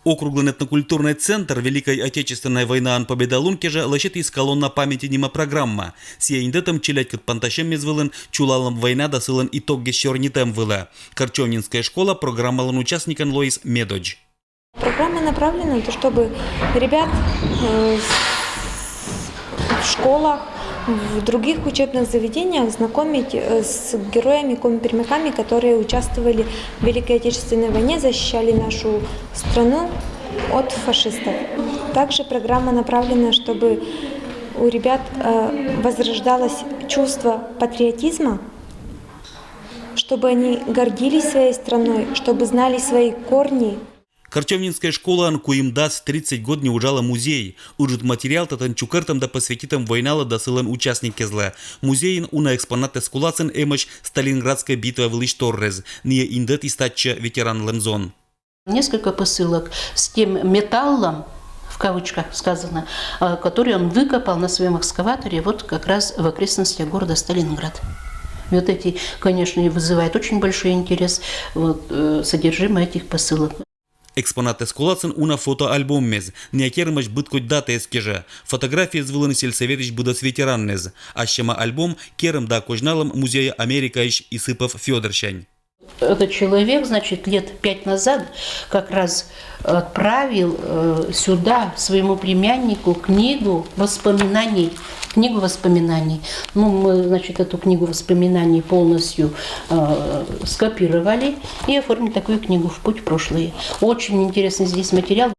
Округлый этнокультурный центр Великой Отечественной войны ан победа лункежа лащет из колонна памяти нима программа. Сия индетом челять кат панташем мезвылын, чулалом война досылын итог гещорнитем выла. Корчевнинская школа программа лан участникан Лоис Медодж. Программа направлена на то, чтобы ребят в школах, в других учебных заведениях знакомить с героями, компермяками, которые участвовали в Великой Отечественной войне, защищали нашу страну от фашистов. Также программа направлена, чтобы у ребят возрождалось чувство патриотизма, чтобы они гордились своей страной, чтобы знали свои корни. Корчевнинская школа анкуим даст 30 год не ужала музей. Ужит материал татан чукартам да посвятитам войнала досылан участники зла. Музейн уна экспонаты скулацен эмоч Сталинградская битва в Лиш-Торрез. Не индет истатча ветеран Лемзон. Несколько посылок с тем металлом, в кавычках сказано, который он выкопал на своем экскаваторе вот как раз в окрестностях города Сталинград. И вот эти, конечно, вызывают очень большой интерес содержимое этих посылок. Экспонаты скулацен уна фотоальбом мез. Не кермаш быткоть дата эскежа. Фотографии звыланы сельсоветич будас ветераннез. А щема альбом керем да кожналом музея Америка ищ Исыпов Федорщань. Этот человек, значит, лет 5 назад как раз отправил сюда своему племяннику книгу воспоминаний. Мы, значит, эту книгу воспоминаний полностью скопировали и оформили такую книгу «В путь в прошлое». Очень интересный здесь материал.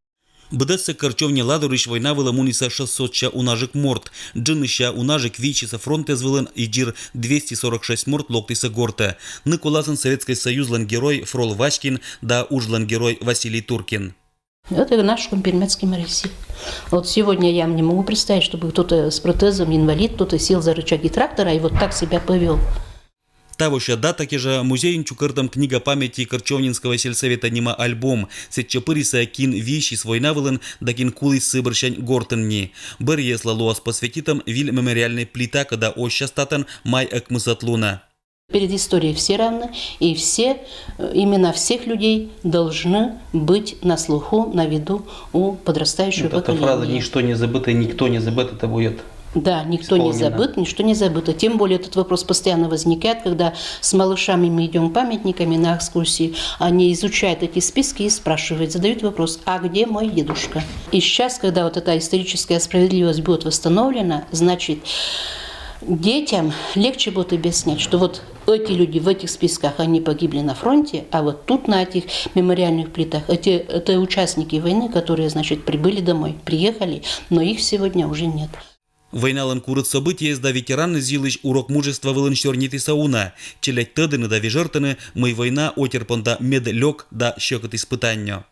Бдесса корчевня ладурищ война вела муниса 600 унажик морт. Джинныща унажик вичиса фронте звылен и джир 246 морт локтиса горта. Николазен Советский Союз лан герой Фрол Вачкин да ужлан герой Василий Туркин. Это наш компермяцкий моряси. Вот сегодня я не могу представить, чтобы кто-то с протезом инвалид, кто-то сел за рычаги трактора и вот так себя повел. Тавоща дата кежа музейн чукартам книга памяти Корчевнинского сельсовета нима альбом. Сетчапыриса кин вещи свой навылен да кин кулис сыборщань гортенни. Бер есла луас посвятитам виль мемориальный плита, когда оща статан май экмысатлуна. Перед историей все равны, и все, имена всех людей должны быть на слуху, на виду у подрастающего поколения. Эта фраза «ничто не забыто, никто не забыт» это будет. Да, никто не забыт, ничто не забыто. Тем более этот вопрос постоянно возникает, когда с малышами мы идем памятниками на экскурсии, они изучают эти списки и спрашивают, задают вопрос, а где мой дедушка? И сейчас, когда вот эта историческая справедливость будет восстановлена, значит, детям легче будет объяснять, что вот эти люди в этих списках, они погибли на фронте, а вот тут на этих мемориальных плитах, это участники войны, которые, значит, прибыли домой, приехали, но их сегодня уже нет. Война лан курит события, да ветераны зилыч урок мужества вылын щорнити сауна. Челять тедыны да вежертыны, мы война отерпан да медлёк да щекот испытаннё.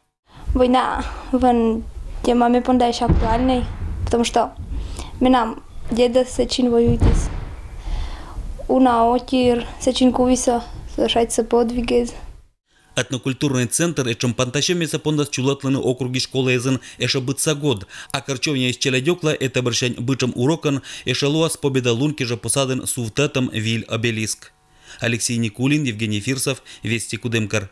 Война вон темами пондаешь актуальной, потому что нам деда сечин воюйтесь. Уна отир сечин кувиса совершается подвиги. Этнокультурный центр эчем панташемеса пондас чулатланы округи школы эзен эша бытса год, а корчевня из челядёкла это борщань бычем урокан эша луас победа лункежа посаден сувтетом виль обелиск. Алексей Никулин, Евгений Фирсов, Вести Кудымкар.